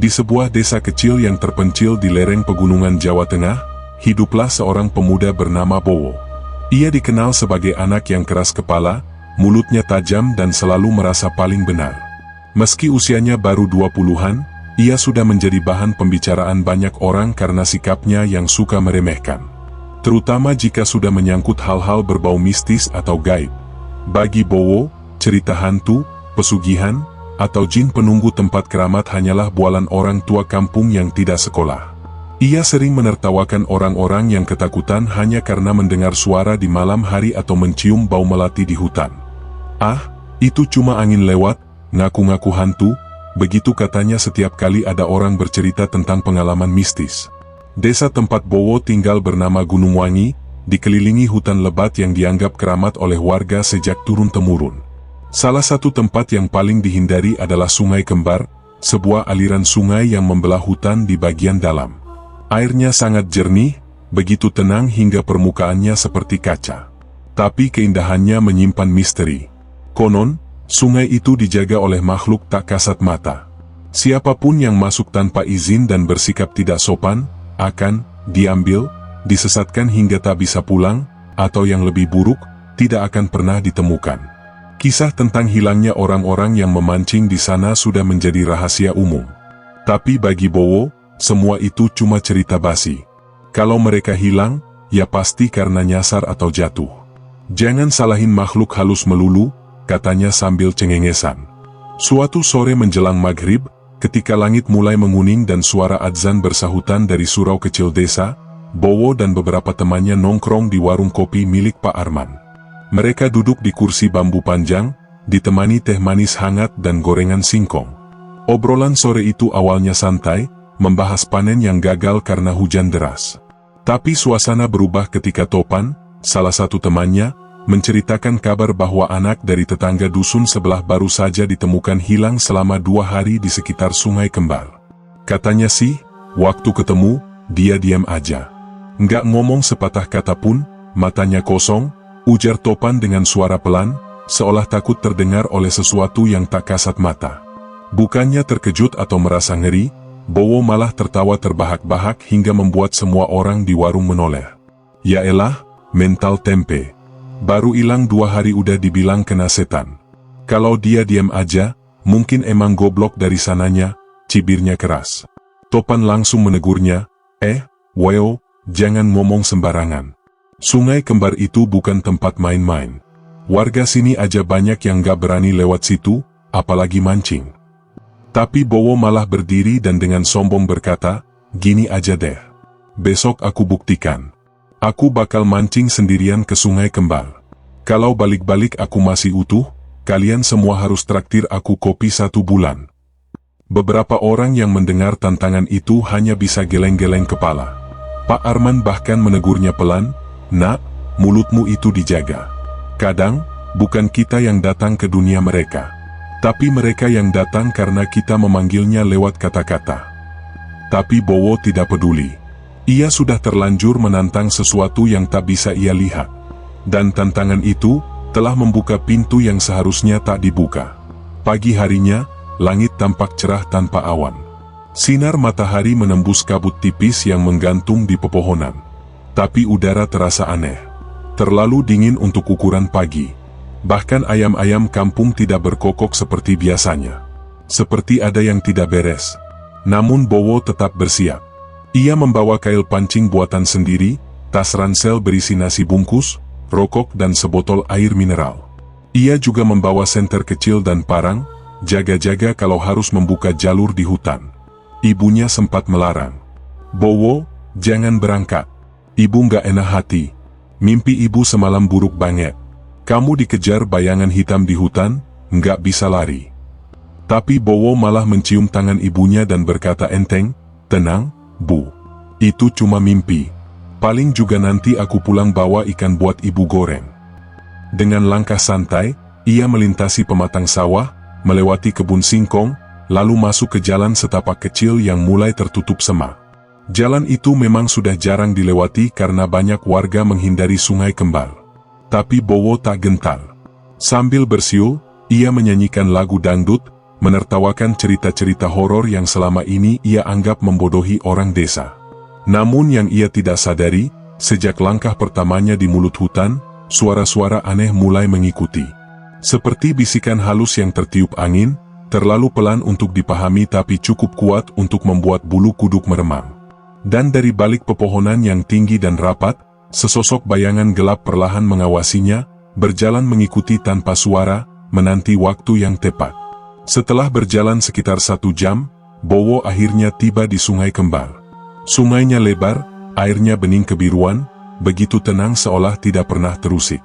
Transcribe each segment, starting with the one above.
Di sebuah desa kecil yang terpencil di lereng pegunungan Jawa Tengah, hiduplah seorang pemuda bernama Bowo. Ia dikenal sebagai anak yang keras kepala, mulutnya tajam dan selalu merasa paling benar. Meski usianya baru 20-an, ia sudah menjadi bahan pembicaraan banyak orang karena sikapnya yang suka meremehkan. Terutama jika sudah menyangkut hal-hal berbau mistis atau gaib. Bagi Bowo, cerita hantu, pesugihan, atau jin penunggu tempat keramat hanyalah bualan orang tua kampung yang tidak sekolah. Ia sering menertawakan orang-orang yang ketakutan hanya karena mendengar suara di malam hari atau mencium bau melati di hutan. "Ah, itu cuma angin lewat," ngaku-ngaku hantu, begitu katanya setiap kali ada orang bercerita tentang pengalaman mistis. Desa tempat Bowo tinggal bernama Gunung Wangi, dikelilingi hutan lebat yang dianggap keramat oleh warga sejak turun-temurun. Salah satu tempat yang paling dihindari adalah Sungai Kembar, sebuah aliran sungai yang membelah hutan di bagian dalam. Airnya sangat jernih, begitu tenang hingga permukaannya seperti kaca. Tapi keindahannya menyimpan misteri. Konon, sungai itu dijaga oleh makhluk tak kasat mata. Siapapun yang masuk tanpa izin dan bersikap tidak sopan, akan diambil, disesatkan hingga tak bisa pulang, atau yang lebih buruk, tidak akan pernah ditemukan. Kisah tentang hilangnya orang-orang yang memancing di sana sudah menjadi rahasia umum. Tapi bagi Bowo, semua itu cuma cerita basi. Kalau mereka hilang, ya pasti karena nyasar atau jatuh. "Jangan salahin makhluk halus melulu," katanya sambil cengengesan. Suatu sore menjelang maghrib, ketika langit mulai menguning dan suara adzan bersahutan dari surau kecil desa, Bowo dan beberapa temannya nongkrong di warung kopi milik Pak Arman. Mereka duduk di kursi bambu panjang, ditemani teh manis hangat dan gorengan singkong. Obrolan sore itu awalnya santai, membahas panen yang gagal karena hujan deras. Tapi suasana berubah ketika Topan, salah satu temannya, menceritakan kabar bahwa anak dari tetangga dusun sebelah baru saja ditemukan hilang selama 2 hari di sekitar Sungai Kembar. Katanya sih, waktu ketemu, dia diam aja. Nggak ngomong sepatah kata pun, matanya kosong, ujar Topan dengan suara pelan, seolah takut terdengar oleh sesuatu yang tak kasat mata. Bukannya terkejut atau merasa ngeri, Bowo malah tertawa terbahak-bahak hingga membuat semua orang di warung menoleh. "Ya elah, mental tempe. Baru hilang 2 hari udah dibilang kena setan. Kalau dia diam aja, mungkin emang goblok dari sananya," cibirnya keras. Topan langsung menegurnya, "Weo, jangan ngomong sembarangan. Sungai Kembar itu bukan tempat main-main. Warga sini aja banyak yang gak berani lewat situ, apalagi mancing." Tapi Bowo malah berdiri dan dengan sombong berkata, "Gini aja deh. Besok aku buktikan. Aku bakal mancing sendirian ke Sungai Kembar. Kalau balik-balik aku masih utuh, kalian semua harus traktir aku kopi 1 bulan." Beberapa orang yang mendengar tantangan itu hanya bisa geleng-geleng kepala. Pak Arman bahkan menegurnya pelan, "Nak, mulutmu itu dijaga. Kadang, bukan kita yang datang ke dunia mereka. Tapi mereka yang datang karena kita memanggilnya lewat kata-kata." Tapi Bowo tidak peduli. Ia sudah terlanjur menantang sesuatu yang tak bisa ia lihat. Dan tantangan itu telah membuka pintu yang seharusnya tak dibuka. Pagi harinya, langit tampak cerah tanpa awan. Sinar matahari menembus kabut tipis yang menggantung di pepohonan. Tapi udara terasa aneh. Terlalu dingin untuk ukuran pagi. Bahkan ayam-ayam kampung tidak berkokok seperti biasanya. Seperti ada yang tidak beres. Namun Bowo tetap bersiap. Ia membawa kail pancing buatan sendiri, tas ransel berisi nasi bungkus, rokok dan sebotol air mineral. Ia juga membawa senter kecil dan parang, jaga-jaga kalau harus membuka jalur di hutan. Ibunya sempat melarang. "Bowo, jangan berangkat. Ibu nggak enak hati. Mimpi ibu semalam buruk banget. Kamu dikejar bayangan hitam di hutan, nggak bisa lari." Tapi Bowo malah mencium tangan ibunya dan berkata enteng, "Tenang, Bu. Itu cuma mimpi. Paling juga nanti aku pulang bawa ikan buat ibu goreng." Dengan langkah santai, ia melintasi pematang sawah, melewati kebun singkong, lalu masuk ke jalan setapak kecil yang mulai tertutup semak. Jalan itu memang sudah jarang dilewati karena banyak warga menghindari Sungai Kembar. Tapi Bowo tak gentar. Sambil bersiul, ia menyanyikan lagu dangdut, menertawakan cerita-cerita horor yang selama ini ia anggap membodohi orang desa. Namun yang ia tidak sadari, sejak langkah pertamanya di mulut hutan, suara-suara aneh mulai mengikuti. Seperti bisikan halus yang tertiup angin, terlalu pelan untuk dipahami tapi cukup kuat untuk membuat bulu kuduk meremang. Dan dari balik pepohonan yang tinggi dan rapat, sesosok bayangan gelap perlahan mengawasinya, berjalan mengikuti tanpa suara, menanti waktu yang tepat. Setelah berjalan sekitar 1 jam, Bowo akhirnya tiba di Sungai Kembar. Sungainya lebar, airnya bening kebiruan, begitu tenang seolah tidak pernah terusik.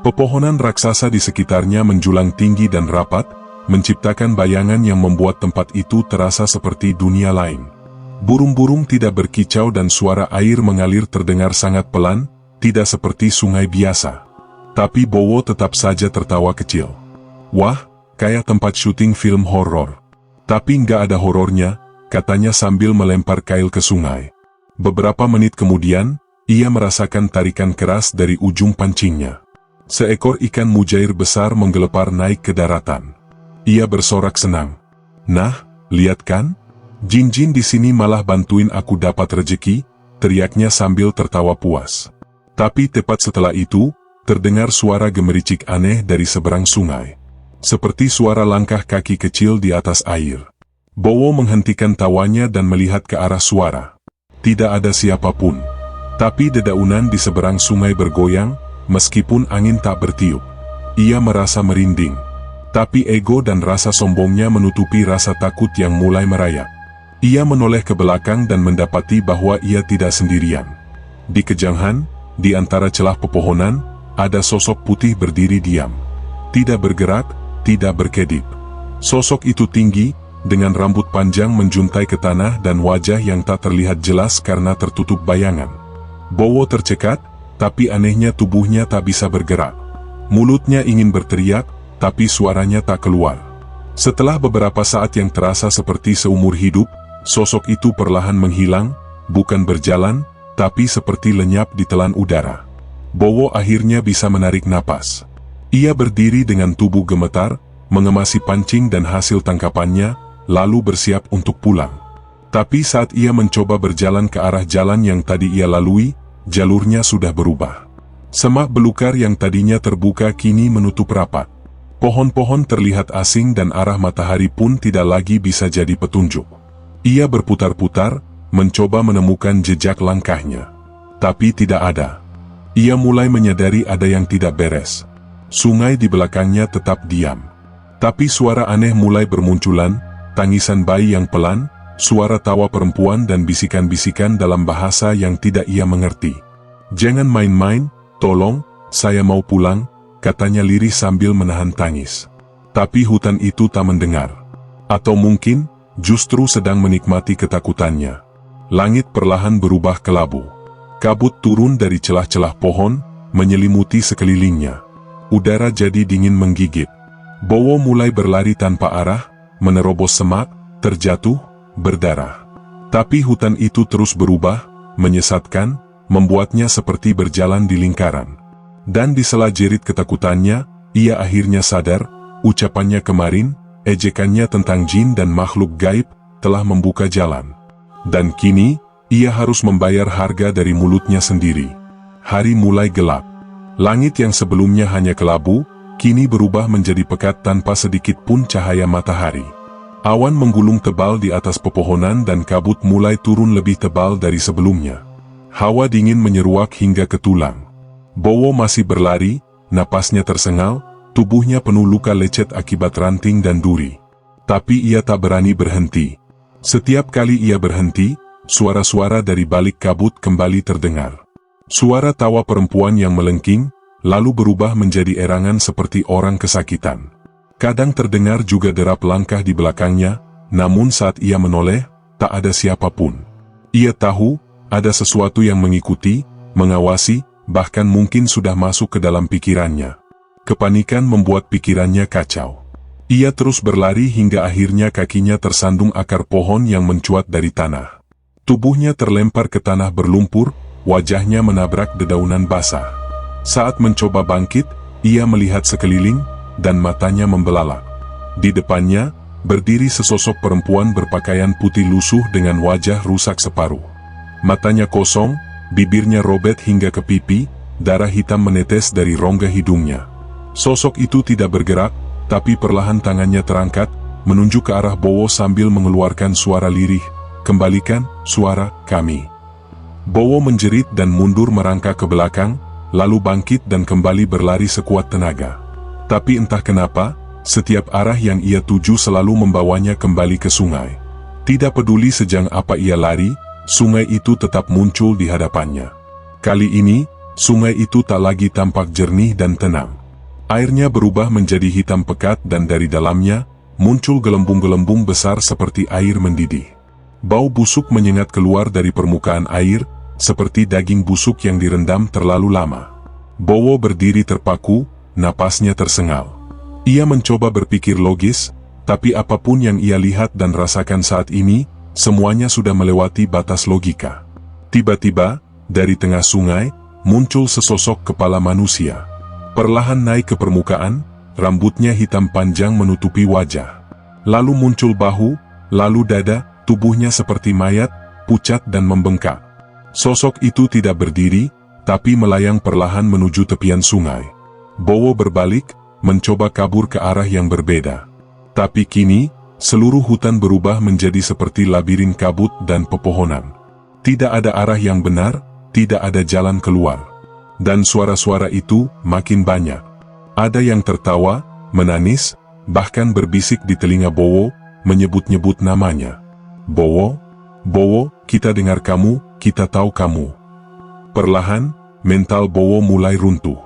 Pepohonan raksasa di sekitarnya menjulang tinggi dan rapat, menciptakan bayangan yang membuat tempat itu terasa seperti dunia lain. Burung-burung tidak berkicau dan suara air mengalir terdengar sangat pelan, tidak seperti sungai biasa. Tapi Bowo tetap saja tertawa kecil. Wah, kayak tempat syuting film horor. Tapi nggak ada horornya, katanya sambil melempar kail ke sungai. Beberapa menit kemudian, ia merasakan tarikan keras dari ujung pancingnya. Seekor ikan mujair besar menggelepar naik ke daratan. Ia bersorak senang. Nah, lihat kan? Jin-jin di sini malah bantuin aku dapat rejeki, teriaknya sambil tertawa puas. Tapi tepat setelah itu, terdengar suara gemericik aneh dari seberang sungai. Seperti suara langkah kaki kecil di atas air. Bowo menghentikan tawanya dan melihat ke arah suara. Tidak ada siapapun. Tapi dedaunan di seberang sungai bergoyang, meskipun angin tak bertiup. Ia merasa merinding. Tapi ego dan rasa sombongnya menutupi rasa takut yang mulai merayap. Ia menoleh ke belakang dan mendapati bahwa ia tidak sendirian. Di kejauhan, di antara celah pepohonan, ada sosok putih berdiri diam. Tidak bergerak, tidak berkedip. Sosok itu tinggi, dengan rambut panjang menjuntai ke tanah dan wajah yang tak terlihat jelas karena tertutup bayangan. Bowo tercekat, tapi anehnya tubuhnya tak bisa bergerak. Mulutnya ingin berteriak, tapi suaranya tak keluar. Setelah beberapa saat yang terasa seperti seumur hidup, sosok itu perlahan menghilang, bukan berjalan, tapi seperti lenyap di telan udara. Bowo akhirnya bisa menarik napas. Ia berdiri dengan tubuh gemetar, mengemasi pancing dan hasil tangkapannya, lalu bersiap untuk pulang. Tapi saat ia mencoba berjalan ke arah jalan yang tadi ia lalui, jalurnya sudah berubah. Semak belukar yang tadinya terbuka kini menutup rapat. Pohon-pohon terlihat asing dan arah matahari pun tidak lagi bisa jadi petunjuk. Ia berputar-putar, mencoba menemukan jejak langkahnya. Tapi tidak ada. Ia mulai menyadari ada yang tidak beres. Sungai di belakangnya tetap diam. Tapi suara aneh mulai bermunculan, tangisan bayi yang pelan, suara tawa perempuan dan bisikan-bisikan dalam bahasa yang tidak ia mengerti. Jangan main-main, tolong, saya mau pulang, katanya lirih sambil menahan tangis. Tapi hutan itu tak mendengar. Atau mungkin, justru sedang menikmati ketakutannya. Langit perlahan berubah kelabu. Kabut turun dari celah-celah pohon, menyelimuti sekelilingnya. Udara jadi dingin menggigit. Bowo mulai berlari tanpa arah, menerobos semak, terjatuh, berdarah. Tapi hutan itu terus berubah, menyesatkan, membuatnya seperti berjalan di lingkaran. Dan di sela jerit ketakutannya, ia akhirnya sadar, ucapannya kemarin, ejekannya tentang jin dan makhluk gaib, telah membuka jalan. Dan kini, ia harus membayar harga dari mulutnya sendiri. Hari mulai gelap. Langit yang sebelumnya hanya kelabu, kini berubah menjadi pekat tanpa sedikit pun cahaya matahari. Awan menggulung tebal di atas pepohonan dan kabut mulai turun lebih tebal dari sebelumnya. Hawa dingin menyeruak hingga ke tulang. Bowo masih berlari, napasnya tersengal, tubuhnya penuh luka lecet akibat ranting dan duri. Tapi ia tak berani berhenti. Setiap kali ia berhenti, suara-suara dari balik kabut kembali terdengar. Suara tawa perempuan yang melengking, lalu berubah menjadi erangan seperti orang kesakitan. Kadang terdengar juga derap langkah di belakangnya, namun saat ia menoleh, tak ada siapapun. Ia tahu, ada sesuatu yang mengikuti, mengawasi, bahkan mungkin sudah masuk ke dalam pikirannya. Kepanikan membuat pikirannya kacau. Ia terus berlari hingga akhirnya kakinya tersandung akar pohon yang mencuat dari tanah. Tubuhnya terlempar ke tanah berlumpur, wajahnya menabrak dedaunan basah. Saat mencoba bangkit, ia melihat sekeliling, dan matanya membelalak. Di depannya, berdiri sesosok perempuan berpakaian putih lusuh dengan wajah rusak separuh. Matanya kosong, bibirnya robek hingga ke pipi, darah hitam menetes dari rongga hidungnya. Sosok itu tidak bergerak, tapi perlahan tangannya terangkat, menunjuk ke arah Bowo sambil mengeluarkan suara lirih, "Kembalikan suara kami." Bowo menjerit dan mundur merangkak ke belakang, lalu bangkit dan kembali berlari sekuat tenaga. Tapi entah kenapa, setiap arah yang ia tuju selalu membawanya kembali ke sungai. Tidak peduli sejang apa ia lari, sungai itu tetap muncul di hadapannya. Kali ini, sungai itu tak lagi tampak jernih dan tenang. Airnya berubah menjadi hitam pekat dan dari dalamnya, muncul gelembung-gelembung besar seperti air mendidih. Bau busuk menyengat keluar dari permukaan air, seperti daging busuk yang direndam terlalu lama. Bowo berdiri terpaku, napasnya tersengal. Ia mencoba berpikir logis, tapi apapun yang ia lihat dan rasakan saat ini, semuanya sudah melewati batas logika. Tiba-tiba, dari tengah sungai, muncul sesosok kepala manusia. Perlahan naik ke permukaan, rambutnya hitam panjang menutupi wajah. Lalu muncul bahu, lalu dada, tubuhnya seperti mayat, pucat dan membengkak. Sosok itu tidak berdiri, tapi melayang perlahan menuju tepian sungai. Bowo berbalik, mencoba kabur ke arah yang berbeda. Tapi kini, seluruh hutan berubah menjadi seperti labirin kabut dan pepohonan. Tidak ada arah yang benar, tidak ada jalan keluar. Dan suara-suara itu makin banyak. Ada yang tertawa, menangis, bahkan berbisik di telinga Bowo, menyebut-nyebut namanya. "Bowo, Bowo, kita dengar kamu, kita tahu kamu." Perlahan, mental Bowo mulai runtuh.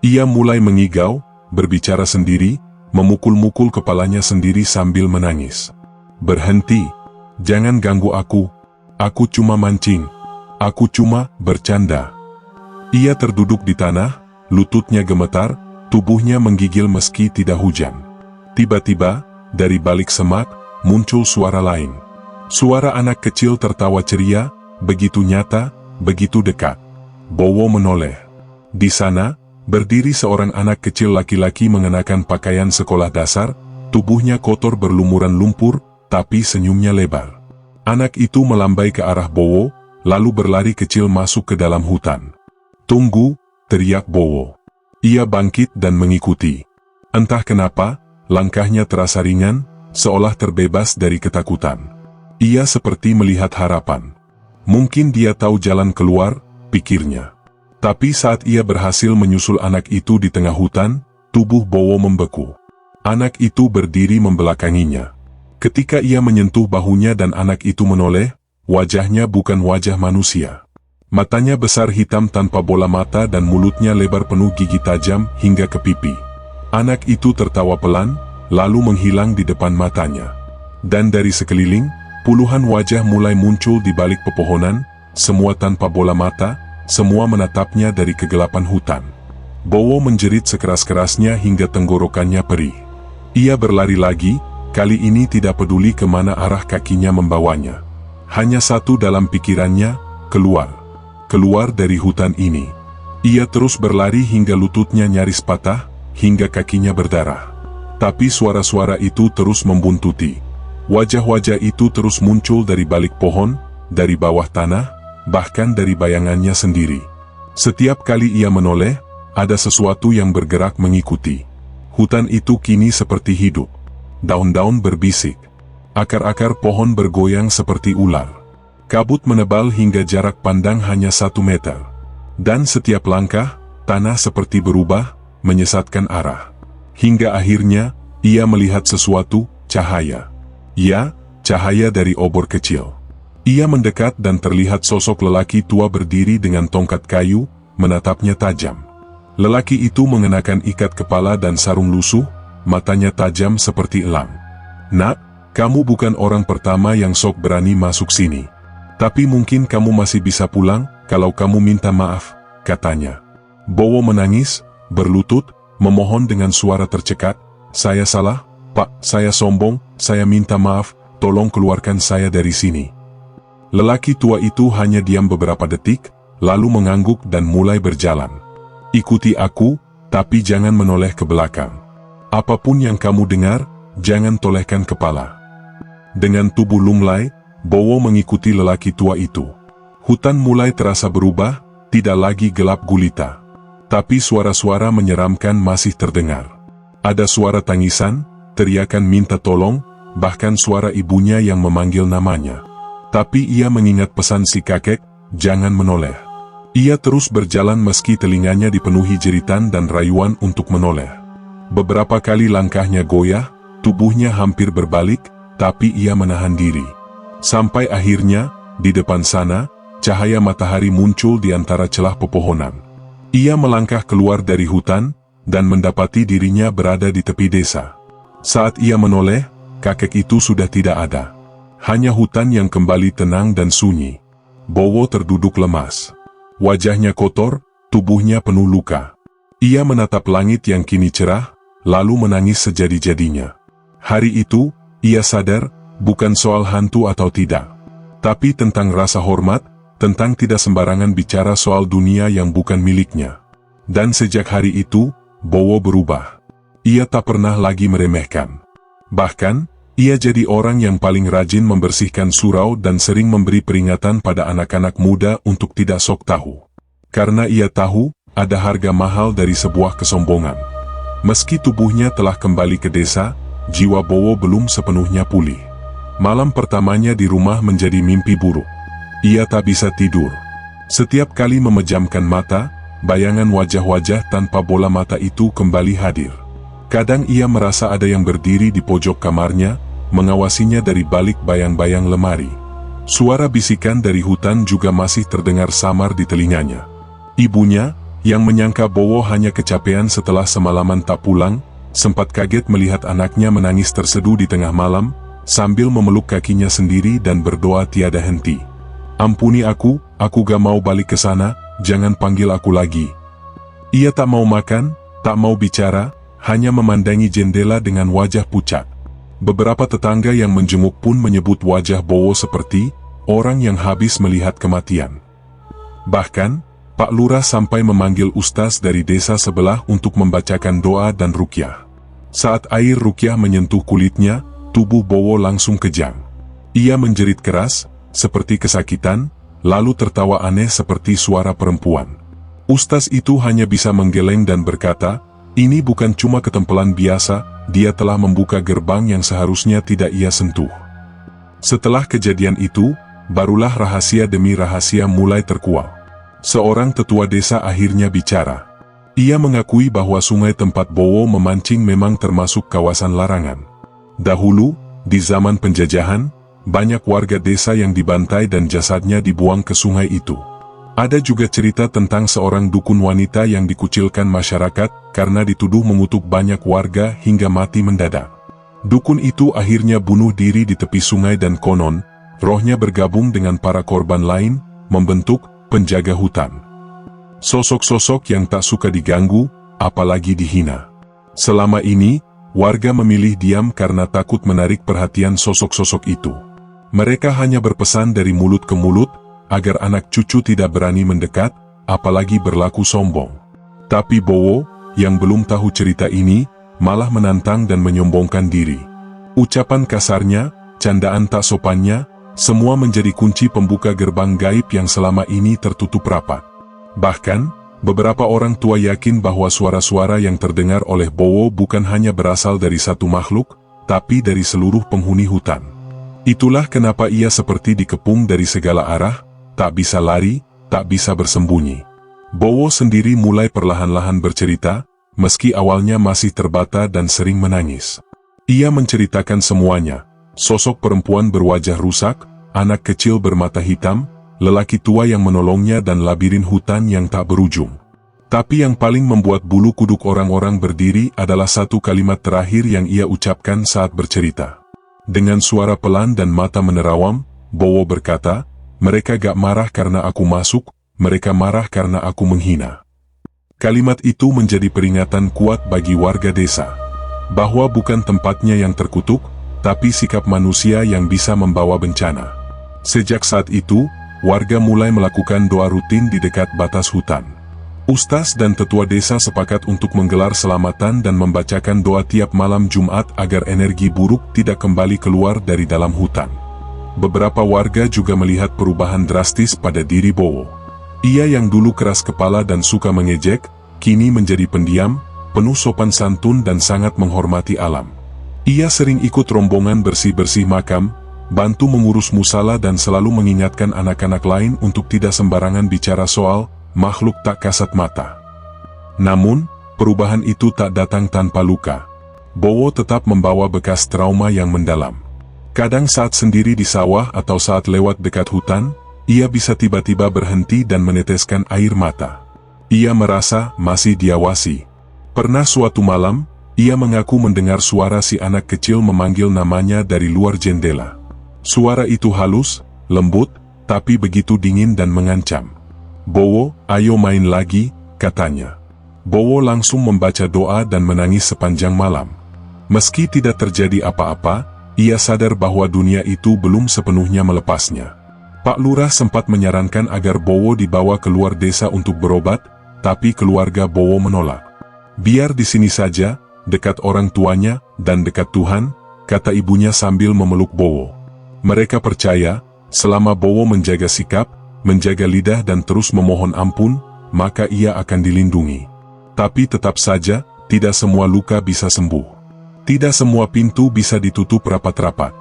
Ia mulai mengigau, berbicara sendiri, memukul-mukul kepalanya sendiri sambil menangis. "Berhenti, jangan ganggu aku cuma mancing, aku cuma bercanda." Ia terduduk di tanah, lututnya gemetar, tubuhnya menggigil meski tidak hujan. Tiba-tiba, dari balik semak, muncul suara lain. Suara anak kecil tertawa ceria, begitu nyata, begitu dekat. Bowo menoleh. Di sana, berdiri seorang anak kecil laki-laki mengenakan pakaian sekolah dasar, tubuhnya kotor berlumuran lumpur, tapi senyumnya lebar. Anak itu melambai ke arah Bowo, lalu berlari kecil masuk ke dalam hutan. "Tunggu!" teriak Bowo. Ia bangkit dan mengikuti. Entah kenapa, langkahnya terasa ringan, seolah terbebas dari ketakutan. Ia seperti melihat harapan. Mungkin dia tahu jalan keluar, pikirnya. Tapi saat ia berhasil menyusul anak itu di tengah hutan, tubuh Bowo membeku. Anak itu berdiri membelakanginya. Ketika ia menyentuh bahunya dan anak itu menoleh, wajahnya bukan wajah manusia. Matanya besar hitam tanpa bola mata dan mulutnya lebar penuh gigi tajam hingga ke pipi. Anak itu tertawa pelan, lalu menghilang di depan matanya. Dan dari sekeliling, puluhan wajah mulai muncul di balik pepohonan, semua tanpa bola mata, semua menatapnya dari kegelapan hutan. Bowo menjerit sekeras-kerasnya hingga tenggorokannya perih. Ia berlari lagi, kali ini tidak peduli kemana arah kakinya membawanya. Hanya satu dalam pikirannya, keluar. Keluar dari hutan ini. Ia terus berlari hingga lututnya nyaris patah, hingga kakinya berdarah. Tapi suara-suara itu terus membuntuti. Wajah-wajah itu terus muncul dari balik pohon, dari bawah tanah, bahkan dari bayangannya sendiri. Setiap kali ia menoleh, ada sesuatu yang bergerak mengikuti. Hutan itu kini seperti hidup. Daun-daun berbisik. Akar-akar pohon bergoyang seperti ular. Kabut menebal hingga jarak pandang hanya 1 meter. Dan setiap langkah, tanah seperti berubah, menyesatkan arah. Hingga akhirnya, ia melihat sesuatu, cahaya. Ya, cahaya dari obor kecil. Ia mendekat dan terlihat sosok lelaki tua berdiri dengan tongkat kayu, menatapnya tajam. Lelaki itu mengenakan ikat kepala dan sarung lusuh, matanya tajam seperti elang. "Nak, kamu bukan orang pertama yang sok berani masuk sini. Tapi mungkin kamu masih bisa pulang, kalau kamu minta maaf," katanya. Bowo menangis, berlutut, memohon dengan suara tercekat, "Saya salah, Pak, saya sombong, saya minta maaf, tolong keluarkan saya dari sini." Lelaki tua itu hanya diam beberapa detik, lalu mengangguk dan mulai berjalan. "Ikuti aku, tapi jangan menoleh ke belakang. Apapun yang kamu dengar, jangan tolehkan kepala. Dengan tubuh lunglai, Bowo mengikuti lelaki tua itu. Hutan mulai terasa berubah, tidak lagi gelap gulita. Tapi suara-suara menyeramkan masih terdengar. Ada suara tangisan, teriakan minta tolong, bahkan suara ibunya yang memanggil namanya. Tapi ia mengingat pesan si kakek, jangan menoleh. Ia terus berjalan meski telinganya dipenuhi jeritan dan rayuan untuk menoleh. Beberapa kali langkahnya goyah, tubuhnya hampir berbalik, tapi ia menahan diri. Sampai akhirnya, di depan sana, cahaya matahari muncul di antara celah pepohonan. Ia melangkah keluar dari hutan, dan mendapati dirinya berada di tepi desa. Saat ia menoleh, kakek itu sudah tidak ada. Hanya hutan yang kembali tenang dan sunyi. Bowo terduduk lemas. Wajahnya kotor, tubuhnya penuh luka. Ia menatap langit yang kini cerah, lalu menangis sejadi-jadinya. Hari itu, ia sadar, bukan soal hantu atau tidak. Tapi tentang rasa hormat, tentang tidak sembarangan bicara soal dunia yang bukan miliknya. Dan sejak hari itu, Bowo berubah. Ia tak pernah lagi meremehkan. Bahkan, ia jadi orang yang paling rajin membersihkan surau dan sering memberi peringatan pada anak-anak muda untuk tidak sok tahu. Karena ia tahu, ada harga mahal dari sebuah kesombongan. Meski tubuhnya telah kembali ke desa, jiwa Bowo belum sepenuhnya pulih. Malam pertamanya di rumah menjadi mimpi buruk. Ia tak bisa tidur. Setiap kali memejamkan mata, bayangan wajah-wajah tanpa bola mata itu kembali hadir. Kadang ia merasa ada yang berdiri di pojok kamarnya, mengawasinya dari balik bayang-bayang lemari. Suara bisikan dari hutan juga masih terdengar samar di telinganya. Ibunya, yang menyangka Bowo hanya kecapean setelah semalaman tak pulang, sempat kaget melihat anaknya menangis terseduh di tengah malam, sambil memeluk kakinya sendiri dan berdoa tiada henti. Ampuni aku gak mau balik ke sana, jangan panggil aku lagi. Ia tak mau makan, tak mau bicara, hanya memandangi jendela dengan wajah pucat. Beberapa tetangga yang menjenguk pun menyebut wajah Bowo seperti orang yang habis melihat kematian. Bahkan, Pak Lurah sampai memanggil ustaz dari desa sebelah untuk membacakan doa dan rukyah. Saat air rukyah menyentuh kulitnya, tubuh Bowo langsung kejang. Ia menjerit keras, seperti kesakitan, lalu tertawa aneh seperti suara perempuan. Ustaz itu hanya bisa menggeleng dan berkata, ini bukan cuma ketempelan biasa, dia telah membuka gerbang yang seharusnya tidak ia sentuh. Setelah kejadian itu, barulah rahasia demi rahasia mulai terkuak. Seorang tetua desa akhirnya bicara. Ia mengakui bahwa sungai tempat Bowo memancing memang termasuk kawasan larangan. Dahulu, di zaman penjajahan, banyak warga desa yang dibantai dan jasadnya dibuang ke sungai itu. Ada juga cerita tentang seorang dukun wanita yang dikucilkan masyarakat karena dituduh mengutuk banyak warga hingga mati mendadak. Dukun itu akhirnya bunuh diri di tepi sungai dan konon, rohnya bergabung dengan para korban lain, membentuk penjaga hutan. Sosok-sosok yang tak suka diganggu, apalagi dihina. Selama ini, warga memilih diam karena takut menarik perhatian sosok-sosok itu. Mereka hanya berpesan dari mulut ke mulut, agar anak cucu tidak berani mendekat, apalagi berlaku sombong. Tapi Bowo, yang belum tahu cerita ini, malah menantang dan menyombongkan diri. Ucapan kasarnya, candaan tak sopannya, semua menjadi kunci pembuka gerbang gaib yang selama ini tertutup rapat. Bahkan, beberapa orang tua yakin bahwa suara-suara yang terdengar oleh Bowo bukan hanya berasal dari satu makhluk, tapi dari seluruh penghuni hutan. Itulah kenapa ia seperti dikepung dari segala arah, tak bisa lari, tak bisa bersembunyi. Bowo sendiri mulai perlahan-lahan bercerita, meski awalnya masih terbata dan sering menangis. Ia menceritakan semuanya, sosok perempuan berwajah rusak, anak kecil bermata hitam, lelaki tua yang menolongnya dan labirin hutan yang tak berujung. Tapi yang paling membuat bulu kuduk orang-orang berdiri adalah satu kalimat terakhir yang ia ucapkan saat bercerita. Dengan suara pelan dan mata menerawang, Bowo berkata, mereka gak marah karena aku masuk, mereka marah karena aku menghina. Kalimat itu menjadi peringatan kuat bagi warga desa, bahwa bukan tempatnya yang terkutuk, tapi sikap manusia yang bisa membawa bencana. Sejak saat itu, warga mulai melakukan doa rutin di dekat batas hutan. Ustaz dan tetua desa sepakat untuk menggelar selamatan dan membacakan doa tiap malam Jumat agar energi buruk tidak kembali keluar dari dalam hutan. Beberapa warga juga melihat perubahan drastis pada diri Bowo. Ia yang dulu keras kepala dan suka mengejek, kini menjadi pendiam, penuh sopan santun dan sangat menghormati alam. Ia sering ikut rombongan bersih-bersih makam, bantu mengurus musala dan selalu mengingatkan anak-anak lain untuk tidak sembarangan bicara soal makhluk tak kasat mata. Namun, perubahan itu tak datang tanpa luka. Bowo tetap membawa bekas trauma yang mendalam. Kadang saat sendiri di sawah atau saat lewat dekat hutan, ia bisa tiba-tiba berhenti dan meneteskan air mata. Ia merasa masih diawasi. Pernah suatu malam, ia mengaku mendengar suara si anak kecil memanggil namanya dari luar jendela. Suara itu halus, lembut, tapi begitu dingin dan mengancam. "Bowo, ayo main lagi," katanya. Bowo langsung membaca doa dan menangis sepanjang malam. Meski tidak terjadi apa-apa, ia sadar bahwa dunia itu belum sepenuhnya melepasnya. Pak Lurah sempat menyarankan agar Bowo dibawa keluar desa untuk berobat, tapi keluarga Bowo menolak. "Biar di sini saja, dekat orang tuanya, dan dekat Tuhan," kata ibunya sambil memeluk Bowo. Mereka percaya, selama Bowo menjaga sikap, menjaga lidah dan terus memohon ampun, maka ia akan dilindungi. Tapi tetap saja, tidak semua luka bisa sembuh. Tidak semua pintu bisa ditutup rapat-rapat.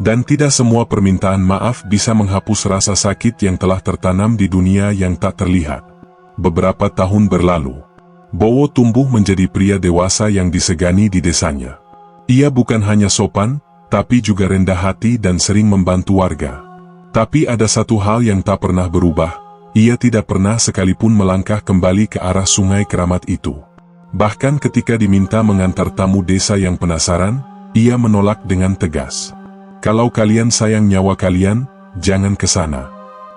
Dan tidak semua permintaan maaf bisa menghapus rasa sakit yang telah tertanam di dunia yang tak terlihat. Beberapa tahun berlalu, Bowo tumbuh menjadi pria dewasa yang disegani di desanya. Ia bukan hanya sopan, tapi juga rendah hati dan sering membantu warga. Tapi ada satu hal yang tak pernah berubah, ia tidak pernah sekalipun melangkah kembali ke arah sungai keramat itu. Bahkan ketika diminta mengantar tamu desa yang penasaran, ia menolak dengan tegas. "Kalau kalian sayang nyawa kalian, jangan ke sana.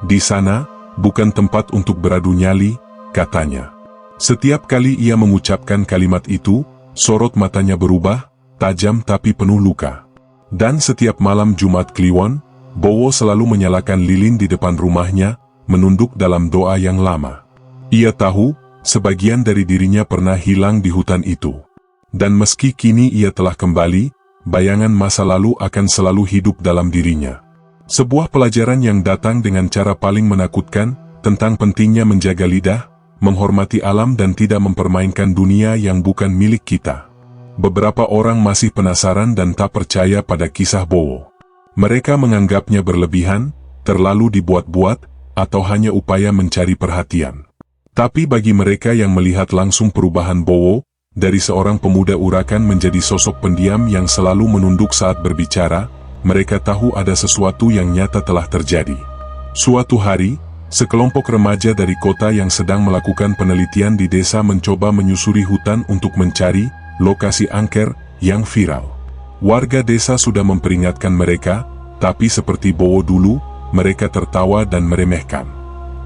Di sana, bukan tempat untuk beradu nyali," katanya. Setiap kali ia mengucapkan kalimat itu, sorot matanya berubah, tajam tapi penuh luka. Dan setiap malam Jumat Kliwon, Bowo selalu menyalakan lilin di depan rumahnya, menunduk dalam doa yang lama. Ia tahu, sebagian dari dirinya pernah hilang di hutan itu. Dan meski kini ia telah kembali, bayangan masa lalu akan selalu hidup dalam dirinya. Sebuah pelajaran yang datang dengan cara paling menakutkan, tentang pentingnya menjaga lidah, menghormati alam dan tidak mempermainkan dunia yang bukan milik kita. Beberapa orang masih penasaran dan tak percaya pada kisah Bowo. Mereka menganggapnya berlebihan, terlalu dibuat-buat, atau hanya upaya mencari perhatian. Tapi bagi mereka yang melihat langsung perubahan Bowo, dari seorang pemuda urakan menjadi sosok pendiam yang selalu menunduk saat berbicara, mereka tahu ada sesuatu yang nyata telah terjadi. Suatu hari, sekelompok remaja dari kota yang sedang melakukan penelitian di desa mencoba menyusuri hutan untuk mencari lokasi angker yang viral. Warga desa sudah memperingatkan mereka, tapi seperti Bowo dulu, mereka tertawa dan meremehkan.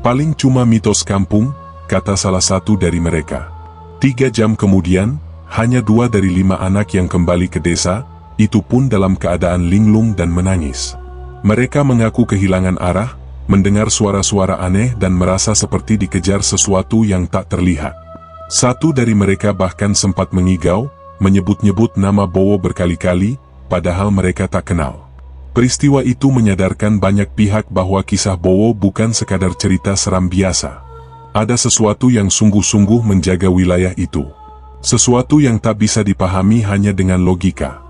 "Paling cuma mitos kampung," kata salah satu dari mereka. 3 jam kemudian, hanya 2 dari 5 anak yang kembali ke desa, itu pun dalam keadaan linglung dan menangis. Mereka mengaku kehilangan arah, mendengar suara-suara aneh dan merasa seperti dikejar sesuatu yang tak terlihat. Satu dari mereka bahkan sempat mengigau, menyebut-nyebut nama Bowo berkali-kali, padahal mereka tak kenal. Peristiwa itu menyadarkan banyak pihak bahwa kisah Bowo bukan sekadar cerita seram biasa. Ada sesuatu yang sungguh-sungguh menjaga wilayah itu. Sesuatu yang tak bisa dipahami hanya dengan logika.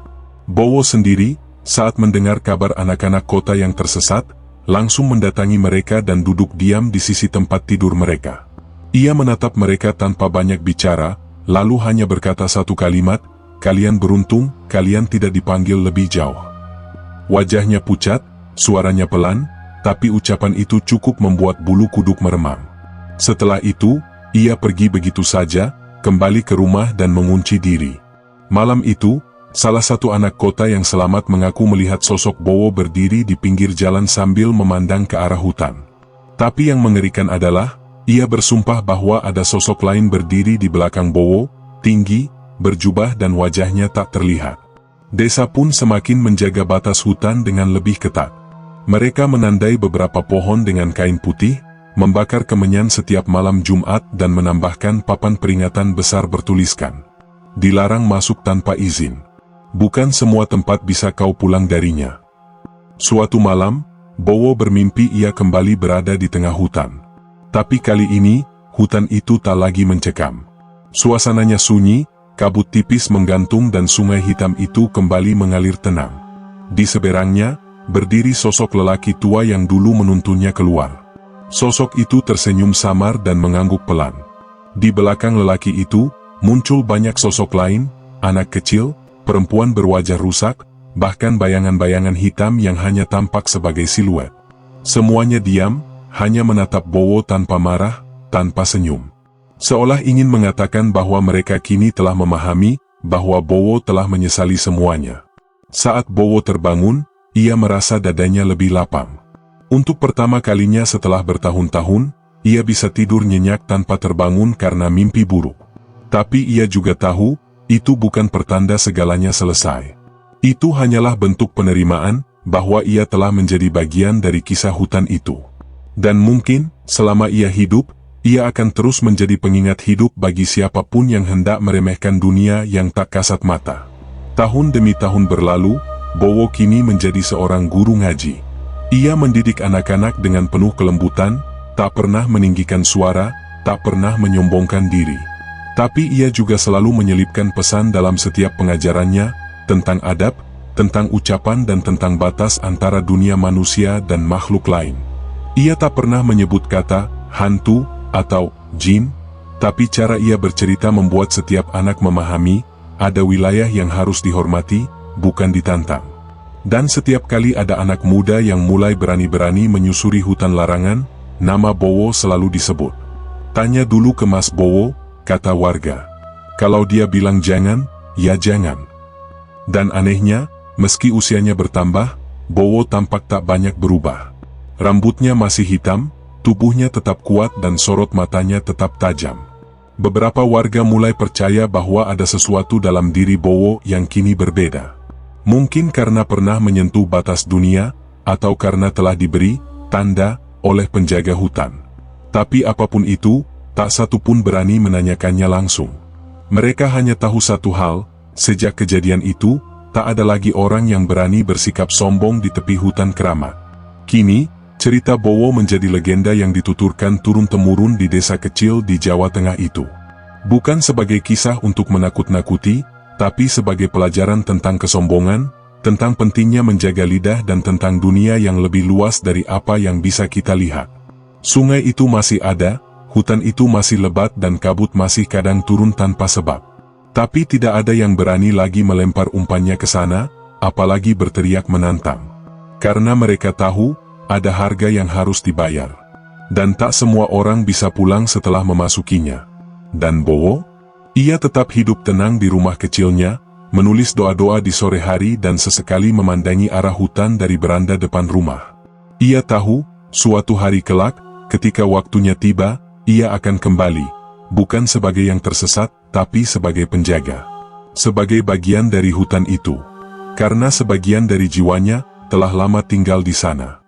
Bowo sendiri, saat mendengar kabar anak-anak kota yang tersesat, langsung mendatangi mereka dan duduk diam di sisi tempat tidur mereka. Ia menatap mereka tanpa banyak bicara, lalu hanya berkata satu kalimat, "Kalian beruntung, kalian tidak dipanggil lebih jauh." Wajahnya pucat, suaranya pelan, tapi ucapan itu cukup membuat bulu kuduk meremang. Setelah itu, ia pergi begitu saja, kembali ke rumah dan mengunci diri. Malam itu, salah satu anak kota yang selamat mengaku melihat sosok Bowo berdiri di pinggir jalan sambil memandang ke arah hutan. Tapi yang mengerikan adalah, ia bersumpah bahwa ada sosok lain berdiri di belakang Bowo, tinggi, berjubah dan wajahnya tak terlihat. Desa pun semakin menjaga batas hutan dengan lebih ketat. Mereka menandai beberapa pohon dengan kain putih, membakar kemenyan setiap malam Jumat dan menambahkan papan peringatan besar bertuliskan, "Dilarang masuk tanpa izin. Bukan semua tempat bisa kau pulang darinya." Suatu malam, Bowo bermimpi ia kembali berada di tengah hutan. Tapi kali ini, hutan itu tak lagi mencekam. Suasananya sunyi, kabut tipis menggantung dan sungai hitam itu kembali mengalir tenang. Di seberangnya, berdiri sosok lelaki tua yang dulu menuntunnya keluar. Sosok itu tersenyum samar dan mengangguk pelan. Di belakang lelaki itu, muncul banyak sosok lain, anak kecil, perempuan berwajah rusak, bahkan bayangan-bayangan hitam yang hanya tampak sebagai siluet. Semuanya diam, hanya menatap Bowo tanpa marah, tanpa senyum. Seolah ingin mengatakan bahwa mereka kini telah memahami, bahwa Bowo telah menyesali semuanya. Saat Bowo terbangun, ia merasa dadanya lebih lapang. Untuk pertama kalinya setelah bertahun-tahun, ia bisa tidur nyenyak tanpa terbangun karena mimpi buruk. Tapi ia juga tahu, itu bukan pertanda segalanya selesai. Itu hanyalah bentuk penerimaan, bahwa ia telah menjadi bagian dari kisah hutan itu. Dan mungkin, selama ia hidup, ia akan terus menjadi pengingat hidup bagi siapapun yang hendak meremehkan dunia yang tak kasat mata. Tahun demi tahun berlalu, Bowo kini menjadi seorang guru ngaji. Ia mendidik anak-anak dengan penuh kelembutan, tak pernah meninggikan suara, tak pernah menyombongkan diri. Tapi ia juga selalu menyelipkan pesan dalam setiap pengajarannya, tentang adab, tentang ucapan dan tentang batas antara dunia manusia dan makhluk lain. Ia tak pernah menyebut kata hantu atau jin, tapi cara ia bercerita membuat setiap anak memahami, ada wilayah yang harus dihormati, bukan ditantang. Dan setiap kali ada anak muda yang mulai berani-berani menyusuri hutan larangan, nama Bowo selalu disebut. "Tanya dulu ke Mas Bowo," kata warga. "Kalau dia bilang jangan, ya jangan." Dan anehnya, meski usianya bertambah, Bowo tampak tak banyak berubah. Rambutnya masih hitam, tubuhnya tetap kuat dan sorot matanya tetap tajam. Beberapa warga mulai percaya bahwa ada sesuatu dalam diri Bowo yang kini berbeda. Mungkin karena pernah menyentuh batas dunia, atau karena telah diberi tanda oleh penjaga hutan. Tapi apapun itu, tak satu pun berani menanyakannya langsung. Mereka hanya tahu satu hal, sejak kejadian itu, tak ada lagi orang yang berani bersikap sombong di tepi hutan keramat. Kini, cerita Bowo menjadi legenda yang dituturkan turun-temurun di desa kecil di Jawa Tengah itu. Bukan sebagai kisah untuk menakut-nakuti, tapi sebagai pelajaran tentang kesombongan, tentang pentingnya menjaga lidah dan tentang dunia yang lebih luas dari apa yang bisa kita lihat. Sungai itu masih ada, hutan itu masih lebat dan kabut masih kadang turun tanpa sebab. Tapi tidak ada yang berani lagi melempar umpannya ke sana, apalagi berteriak menantang. Karena mereka tahu, ada harga yang harus dibayar. Dan tak semua orang bisa pulang setelah memasukinya. Dan Bowo? Ia tetap hidup tenang di rumah kecilnya, menulis doa-doa di sore hari dan sesekali memandangi arah hutan dari beranda depan rumah. Ia tahu, suatu hari kelak, ketika waktunya tiba, ia akan kembali. Bukan sebagai yang tersesat, tapi sebagai penjaga. Sebagai bagian dari hutan itu. Karena sebagian dari jiwanya, telah lama tinggal di sana.